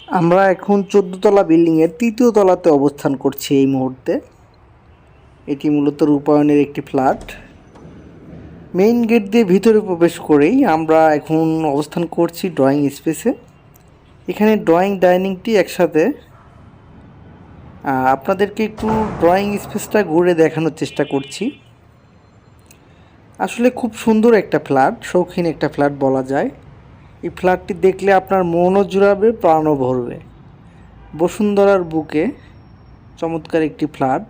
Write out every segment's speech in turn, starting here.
আমরা এখন 14 তলা বিল্ডিংয়ের 3য় তলাতে অবস্থান করছি এই মুহূর্তে। এটি মূলত রূপায়ণের একটি ফ্ল্যাট। মেইন গেট দিয়ে ভিতরে প্রবেশ করেই আমরা এখন অবস্থান করছি ড্রয়িং স্পেসে। এখানে ড্রয়িং ডাইনিংটি একসাথে। আপনাদেরকে একটু ড্রয়িং স্পেসটা ঘুরে দেখানোর চেষ্টা করছি। আসলে খুব সুন্দর একটা ফ্ল্যাট, শৌখিন একটা ফ্ল্যাট বলা যায়। এই ফ্ল্যাটটি দেখলে আপনার মনও জুড়াবে, প্রাণও ভরবে। বসুন্ধরার বুকে চমৎকার একটি ফ্ল্যাট।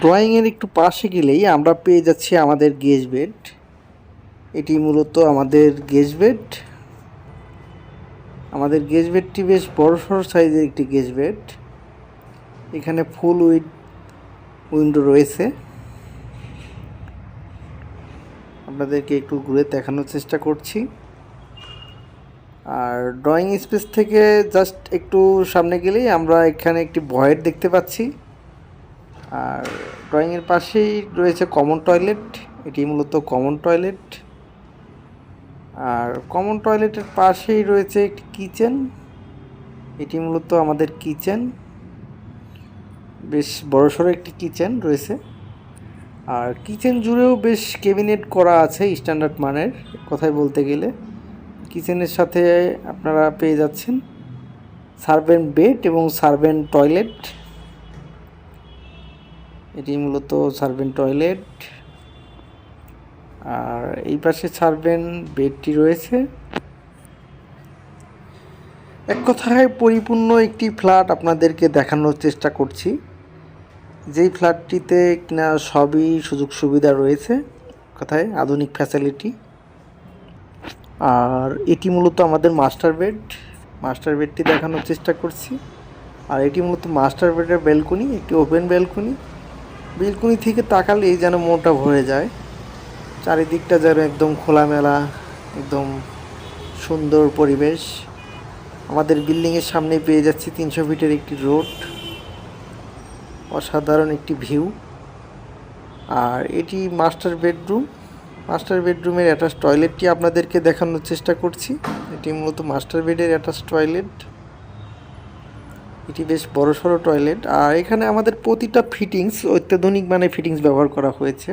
ড্রয়িংয়ের একটু পাশে গেলেই আমরা পেয়ে যাচ্ছি আমাদের গেস্ট বেড। এটি মূলত আমাদের গেস্ট বেড। আমাদের গেস্ট বেডটি বেশ বড়সড় সাইজের একটি গেস্ট বেড। এখানে ফুল উইথ উইন্ডো রয়েছে। আপনাদেরকে একটু ঘুরে দেখানোর চেষ্টা করছি। আর ড্রয়িং স্পেস থেকে জাস্ট একটু সামনে গেলেই আমরা এখানে একটি ভয়েড দেখতে পাচ্ছি। আর ড্রয়িংয়ের পাশেই রয়েছে কমন টয়লেট। এটি মূলত কমন টয়লেট। আর কমন টয়লেটের পাশেই রয়েছে একটি কিচেন। এটি মূলত আমাদের কিচেন। বেশ বড়সড় একটি কিচেন রয়েছে। আর কিচেন জুড়েও বেশ ক্যাবিনেট করা আছে স্ট্যান্ডার্ড মানের, কথায় বলতে গেলে। কিচেনের সাথে আপনারা পেয়ে যাচ্ছেন সার্ভেন্ট বেড এবং সার্ভেন্ট টয়লেট। এটি মূলত সার্ভেন্ট টয়লেট। আর এই পাশে সার্ভেন্ট বেডটি রয়েছে। এক কথায় পরিপূর্ণ একটি ফ্ল্যাট আপনাদেরকে দেখানোর চেষ্টা করছি। যেই ফ্ল্যাটটিতে কিনা সবই সুযোগ সুবিধা রয়েছে, কথায় আধুনিক ফ্যাসিলিটি। আর এটি মূলত আমাদের মাস্টার বেড। মাস্টার বেডটি দেখানোর চেষ্টা করছি। আর এটি মূলত মাস্টার বেডের ব্যালকনি, একটি ওপেন ব্যালকনি। ব্যালকনি থেকে তাকালেই যেন মনটা ভরে যায়। চারিদিকটা যেন একদম খোলামেলা, একদম সুন্দর পরিবেশ। আমাদের বিল্ডিংয়ের সামনে পেয়ে যাচ্ছি 300 ফিটের একটি রোড, অসাধারণ একটি ভিউ। আর এটি মাস্টার বেডরুম। মাস্টার বেডরুমের অ্যাটাচ টয়লেটটি আপনাদেরকে দেখানোর চেষ্টা করছি। এটি মূলত মাস্টার বেডের অ্যাটাচ টয়লেট। এটি বেশ বড়সড় টয়লেট। আর এখানে আমাদের প্রতিটা ফিটিংস অত্যাধুনিক মানের ফিটিংস ব্যবহার করা হয়েছে।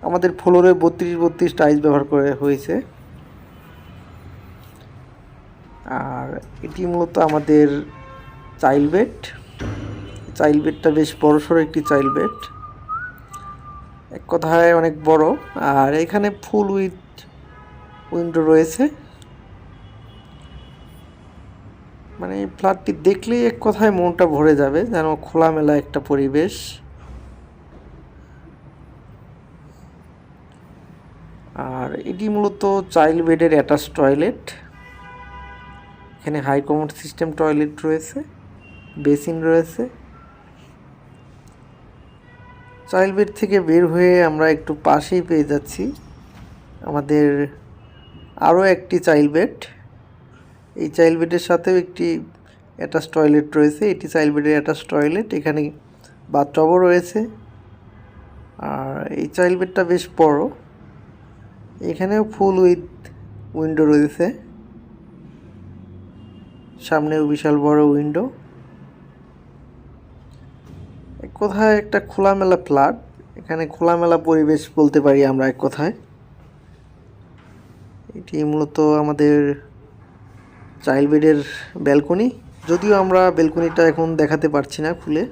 আমাদের ফ্লোরে 32 টাইলস ব্যবহার করা হয়েছে। আর এটি মূলত আমাদের চাইল্ড বেড। চাইল্ড বেডটা বেশ বড়সড় একটি চাইল্ড বেড, এক কথায় অনেক বড়। আর এখানে ফুল উইথ উইন্ডো রয়েছে। মানে এই ফ্ল্যাটটি দেখলেই এক কথায় মনটা ভরে যাবে, যেন খোলামেলা একটা পরিবেশ। আর এটি মূলত চাইল্ড বেডের অ্যাটাচ টয়লেট। এখানে হাই কমোড সিস্টেম টয়লেট রয়েছে, বেসিন রয়েছে। চাইল্ড বেড থেকে বের হয়ে আমরা একটু পাশেই পেয়ে যাচ্ছি আমাদের আরও একটি চাইল্ড বেড। এই চাইল্ড বেডের সাথেও একটি অ্যাটাচ টয়লেট রয়েছে। এটি চাইল্ড বেডের অ্যাটাচ টয়লেট। এখানে বাথটবও রয়েছে। আর এই চাইল্ড বেডটা বেশ বড়। এখানেও ফুল উইথ উইন্ডো রয়েছে, সামনেও বিশাল বড় উইন্ডো। এক কথায় একটা খোলামেলা ফ্ল্যাট। এখানে খোলামেলা পরিবেশ বলতে পারি আমরা এক কথায়। এটি মূলত আমাদের চাইল্ড বেডের ব্যালকনি। যদিও আমরা ব্যালকনিটা এখন দেখাতে পারছি না খুলে,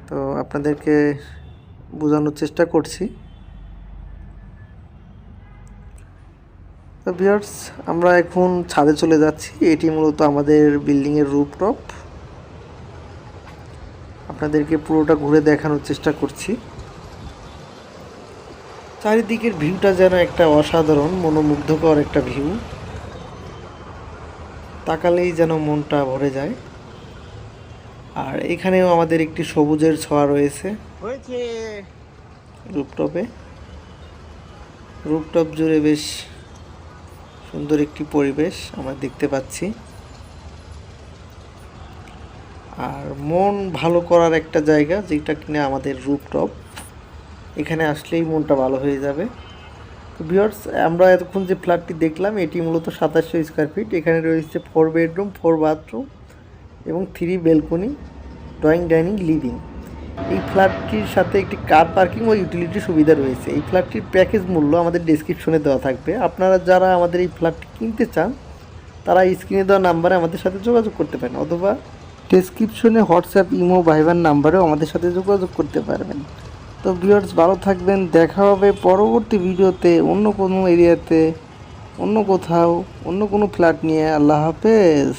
তো আপনাদেরকে বোঝানোর চেষ্টা করছি। তো ভিউয়ার্স, আমরা এখন ছাদে চলে যাচ্ছি। এটি মূলত আমাদের বিল্ডিংয়ের রুফটপ। আপনাদেরকে পুরোটা ঘুরে দেখানোর চেষ্টা করছি। চারিদিকের ভিউটা যেন একটা অসাধারণ মনোমুগ্ধকর একটা ভিউ, তাকালেই যেন মনটা ভরে যায়। আর এখানেও আমাদের একটি সবুজের ছোঁয়া রয়েছে রুফটপে। রুফটপ জুড়ে বেশ সুন্দর একটি পরিবেশ আমরা দেখতে পাচ্ছি। আর মন ভালো করার একটা জায়গা, যেটা কিনা আমাদের রুফটপ। এখানে আসলেই মনটা ভালো হয়ে যাবে। তো ভিউয়ার্স, আমরা এতক্ষণ যে ফ্ল্যাটটি দেখলাম এটি মূলত 2700 স্কোয়ার ফিট। এখানে রয়েছে 4 বেডরুম, 4 বাথরুম এবং 3 ব্যালকনি, ড্রয়িং, ডাইনিং, লিভিং। এই ফ্ল্যাটটির সাথে একটি কার পার্কিং ও ইউটিলিটি সুবিধা রয়েছে। এই ফ্ল্যাটটির প্যাকেজ মূল্য আমাদের ডেসক্রিপশনে দেওয়া থাকবে। আপনারা যারা আমাদের এই ফ্ল্যাটটি কিনতে চান তারা স্ক্রিনে দেওয়া নাম্বারে আমাদের সাথে যোগাযোগ করতে পারেন, অথবা ডেসক্রিপশনে হোয়াটসঅ্যাপ, ইমো, ভাইবার নাম্বারেও আমাদের সাথে যোগাযোগ করতে পারবেন। তো ভিউয়ার্স, ভালো থাকবেন। দেখা হবে পরবর্তী ভিডিওতে অন্য কোনো এরিয়াতে, অন্য কোথাও, অন্য কোনো ফ্ল্যাট নিয়ে। আল্লাহ হাফেজ।